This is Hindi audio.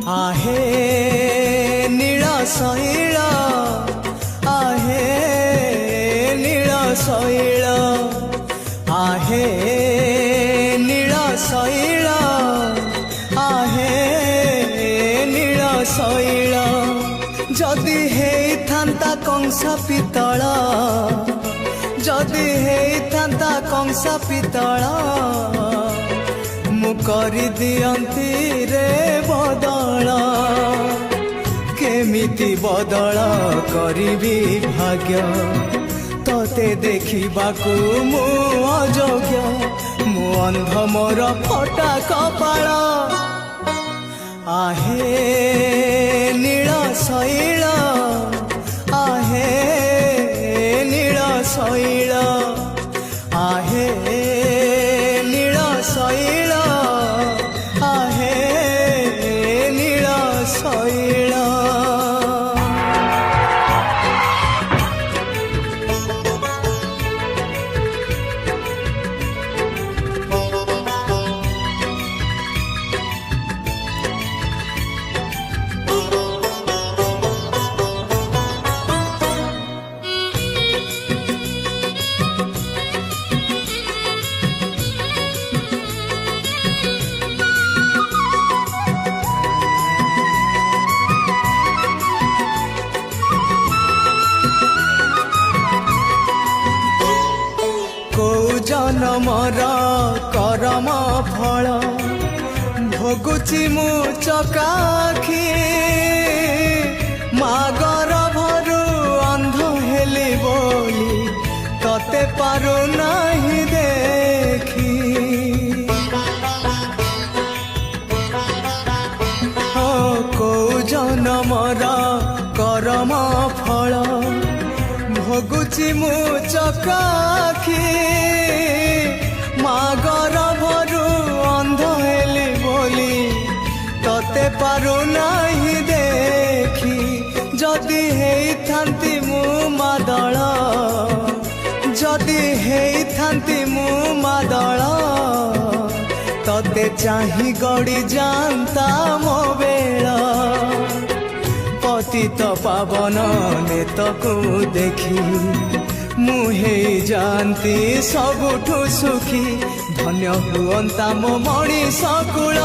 आहे नील शैल आहे नील शैल आहे नील शैल आहे नील शैल जदि हेइथांता कंसा पितल जदि हेइथांता कंसा पितल मु करि दियंती रे बदल केमिति बदल करिबी भाग्य तोते देखिबाकू मु अयोग्य मु अंध मोर फटा कपाळ आहे नील शैल आहे नील शैल आहे नील शैल आहे नील शैल जनमर करम फल भोगुची मु चकाखी मागर भरु अंध हेली बोली तते पारु नहीं देखी को जनमर करम फल भोगुची मु चकाखी मागर भरु अंध हेली बोली तते पारु नहीं देखी जदि हेइथांती मु मादल जदि हेइथांती मु मादल तते चाही गड़ी जानता मो बेला पतित पावन नेतकू देखी मुहे जानती सबुठु सुखी धन्य हुअंता मो मणिष कूल।